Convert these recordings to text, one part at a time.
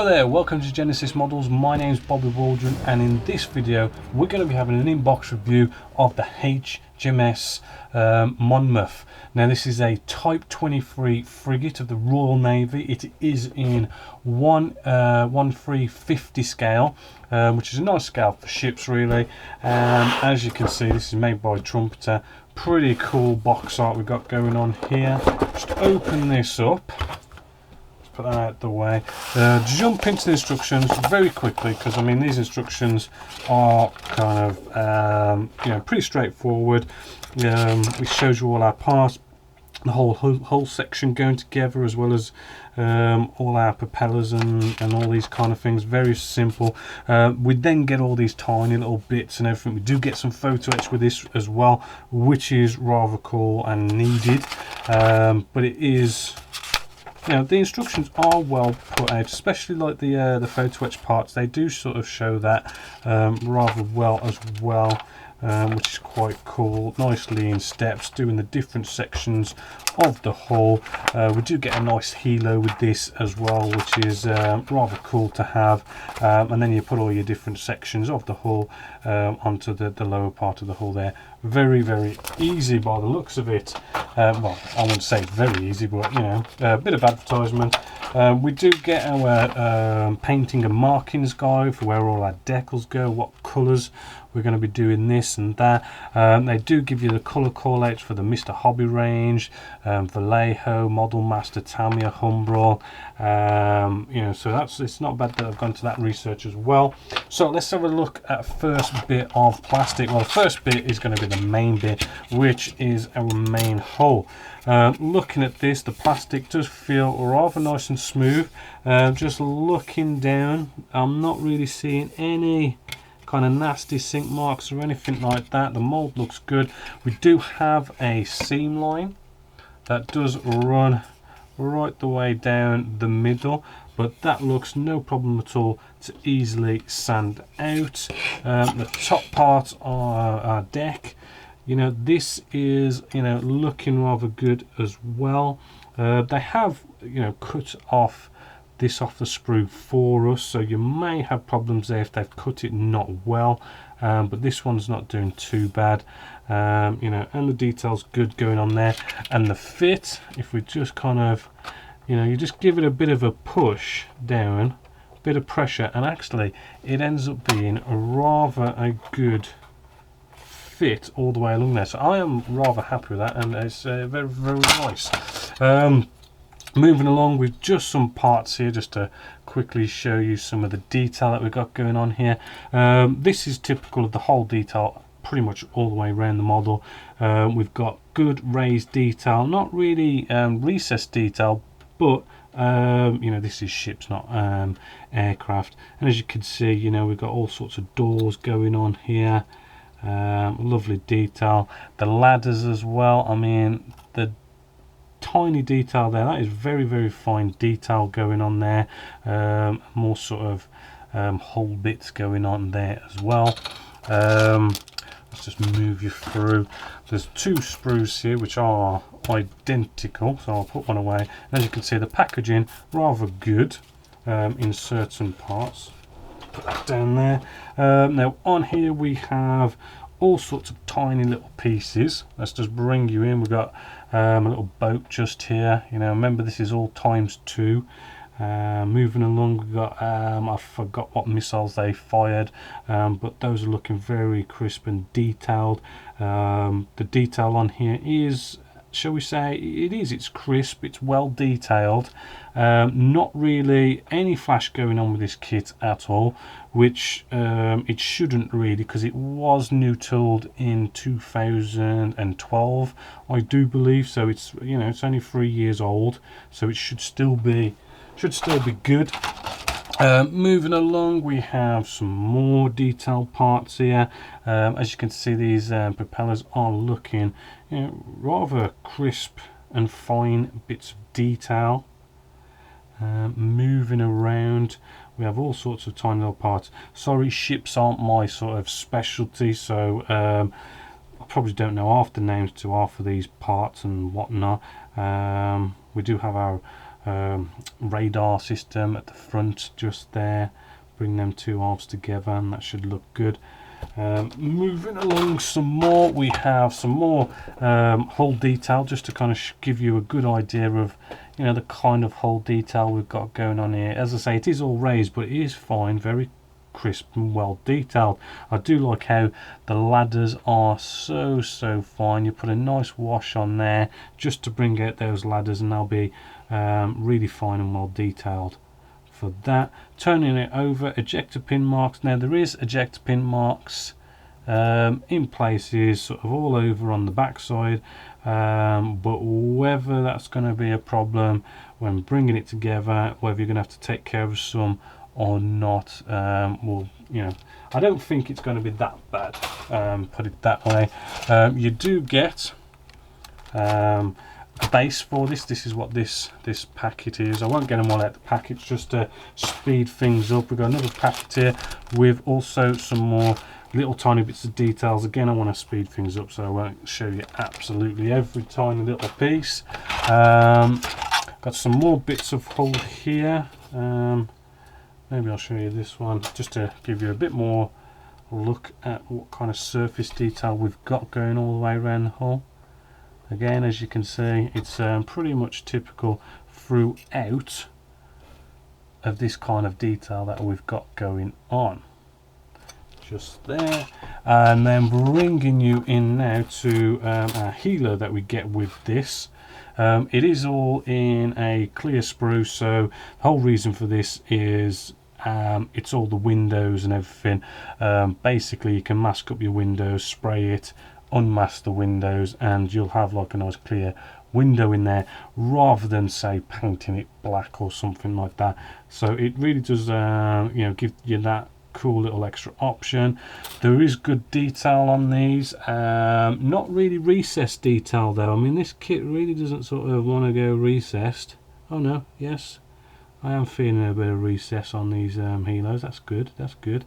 Hello there, welcome to Genesis Models. My name's Bobby Waldron, and in this video we're going to be having an in-box review of the HMS Monmouth. Now this is a Type 23 frigate of the Royal Navy. It is in 1:350 scale, which is a nice scale for ships really. As you can see, this is made by Trumpter. Pretty cool box art we've got going on here. Just open this up. Put that out the way. Jump into the instructions very quickly, because I mean these instructions are kind of pretty straightforward. It shows you all our parts, the whole section going together, as well as all our propellers and all these kind of things. Very simple. We then get all these tiny little bits and everything. We do get some Photo-Etch with this as well, which is rather cool and needed. But it is, the instructions are well put out, especially like the Photo-Etch parts. They do sort of show that rather well as well, which is quite cool. Nicely in steps, doing the different sections of the hull. We do get a nice helo with this as well, which is rather cool to have. And then you put all your different sections of the hull onto the lower part of the hull there. Very, very easy by the looks of it. Well, I wouldn't say very easy, but a bit of advertisement. We do get our painting and markings guide for where all our decals go, what colours we're going to be doing this and that. They do give you the colour call outs for the Mr. Hobby range, Vallejo, Model Master, Tamiya, Humbrol. So it's not bad that I've gone to that research as well. So let's have a look at first bit of plastic. Well, the first bit is going to be the main bit, which is our main hull. Looking at this, the plastic does feel rather nice and smooth. Just looking down, I'm not really seeing any kind of nasty sink marks or anything like that. The mold looks good. We do have a seam line that does run right the way down the middle, but that looks no problem at all to easily sand out. The top part of our deck, this is looking rather good as well. They have cut off this off the sprue for us, so you may have problems there if they've cut it not well, but this one's not doing too bad. And the details good going on there, and the fit, if we just kind of you just give it a bit of a push down, a bit of pressure, and actually it ends up being rather a good fit all the way along there. So I am rather happy with that, and it's very, very nice. Moving along with just some parts here, just to quickly show you some of the detail that we've got going on here. This is typical of the whole detail pretty much all the way around the model. We've got good raised detail, not really recessed detail, but this is ships, not aircraft. And as you can see, we've got all sorts of doors going on here. Lovely detail. The ladders as well, I mean, the tiny detail there, that is very, very fine detail going on there. More sort of hull bits going on there as well. Let's just move you through. There's two sprues here which are identical, so I'll put one away. And as you can see, the packaging rather good in certain parts. Put that down there. Now on here we have all sorts of tiny little pieces. Let's just bring you in. We've got a little boat just here. Remember this is all ×2. Moving along, we've got I forgot what missiles they fired, but those are looking very crisp and detailed. The detail on here is, shall we say, it's crisp, it's well detailed. Not really any flash going on with this kit at all, which it shouldn't really, because it was new tooled in 2012, I do believe. So it's it's only 3 years old, so it should still be good. Moving along, we have some more detailed parts here. As you can see, these propellers are looking rather crisp and fine bits of detail. Moving around, we have all sorts of tiny little parts. Sorry, ships aren't my sort of specialty, so I probably don't know half the names to half of these parts and whatnot. We do have our radar system at the front just there. Bring them two halves together and that should look good. Moving along some more, we have some more hull detail, just to kind of give you a good idea of, you know, the kind of hull detail we've got going on here. As I say, it is all raised, but it is fine, very crisp and well detailed. I do like how the ladders are so fine. You put a nice wash on there just to bring out those ladders, and they'll be really fine and well detailed. For that, turning it over, ejector pin marks. Now there is ejector pin marks in places sort of all over on the backside, but whether that's going to be a problem when bringing it together, whether you're going to have to take care of some or not, well, you know, I don't think it's going to be that bad, put it that way. You do get a base for this. This is what this packet is. I won't get them all out the packet just to speed things up. We've got another packet here with also some more little tiny bits of details. Again, I want to speed things up, so I won't show you absolutely every tiny little piece. Got some more bits of hull here. Maybe I'll show you this one just to give you a bit more look at what kind of surface detail we've got going all the way around the hull. Again, as you can see, it's pretty much typical throughout of this kind of detail that we've got going on. Just there. And then bringing you in now to our healer that we get with this. It is all in a clear sprue, so the whole reason for this is it's all the windows and everything. Basically, you can mask up your windows, spray it, unmask the windows, and you'll have like a nice clear window in there, rather than say painting it black or something like that. So it really does you know, give you that cool little extra option. There is good detail on these, not really recessed detail though. I mean, this kit really doesn't sort of want to go recessed. Oh no, yes, I am feeling a bit of recess on these helos. That's good, that's good.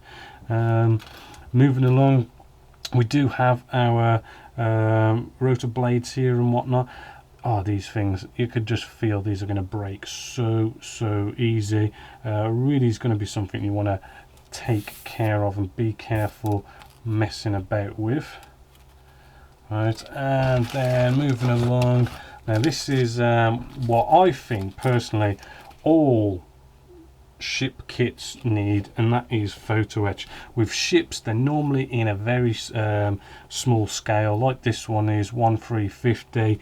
Moving along, we do have our rotor blades here and whatnot. Oh, these things, you could just feel these are going to break so easy. Really is going to be something you want to take care of and be careful messing about with. Right, and then moving along, now this is what I think personally all ship kits need, and that is Photo-Etch. With ships, they're normally in a very small scale, like this one is 1/350,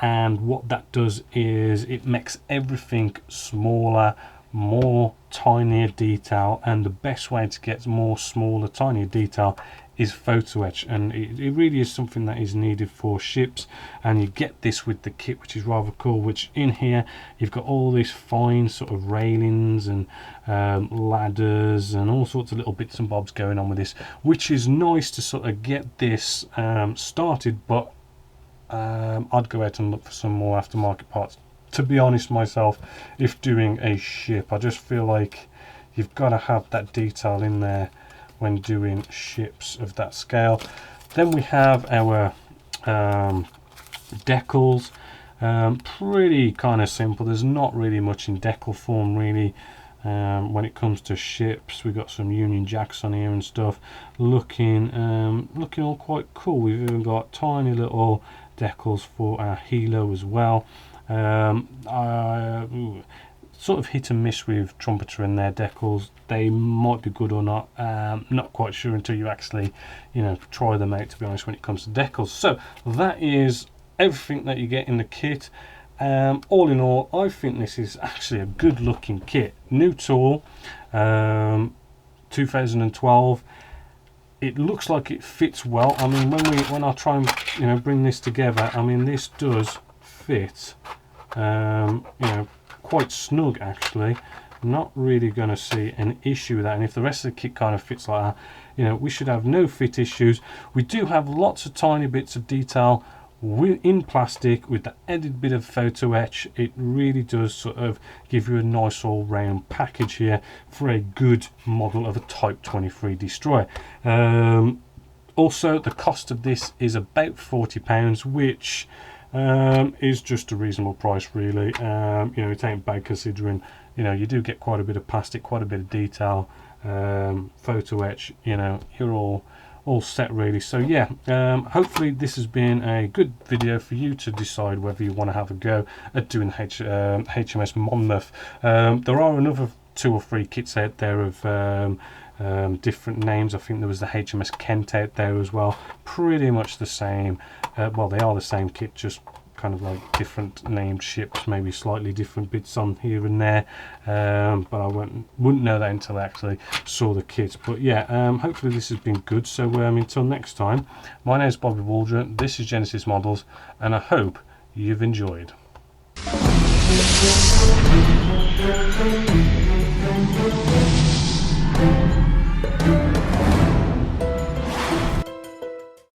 and what that does is it makes everything smaller, more tinier detail, and the best way to get more smaller tinier detail is Photo-Etch, and it really is something that is needed for ships. And you get this with the kit, which is rather cool, which in here you've got all these fine sort of railings and ladders and all sorts of little bits and bobs going on with this, which is nice to sort of get this started. But I'd go out and look for some more aftermarket parts, to be honest myself. If doing a ship, I just feel like you've got to have that detail in there when doing ships of that scale. Then we have our decals. Pretty kind of simple. There's not really much in decal form really. When it comes to ships, we've got some Union Jacks on here and stuff, looking all quite cool. We've even got tiny little decals for our helo as well. Sort of hit and miss with Trumpter and their decals. They might be good or not. Not quite sure until you actually, you know, try them out, to be honest, when it comes to decals. So that is everything that you get in the kit. All in all, I think this is actually a good looking kit. New tool, 2012. It looks like it fits well. I mean, when I try and, you know, bring this together, I mean, this does fit, you know, quite snug actually. Not really going to see an issue with that, and if the rest of the kit kind of fits like that, you know, we should have no fit issues. We do have lots of tiny bits of detail in plastic with the added bit of Photo-Etch. It really does sort of give you a nice all-round package here for a good model of a Type 23 destroyer. Also, the cost of this is about £40, which is just a reasonable price, really. You know, it ain't bad considering, you know, you do get quite a bit of plastic, quite a bit of detail, photo etch, you know, you're all set really. So yeah, hopefully this has been a good video for you to decide whether you want to have a go at doing HMS Monmouth. There are another 2 or 3 kits out there of different names. I think there was the HMS Kent out there as well, pretty much the same. Well, they are the same kit, just kind of like different named ships, maybe slightly different bits on here and there, but I wouldn't know that until I actually saw the kit. But yeah, hopefully this has been good. So until next time, my name is Bobby Waldron, this is Genesis Models, and I hope you've enjoyed.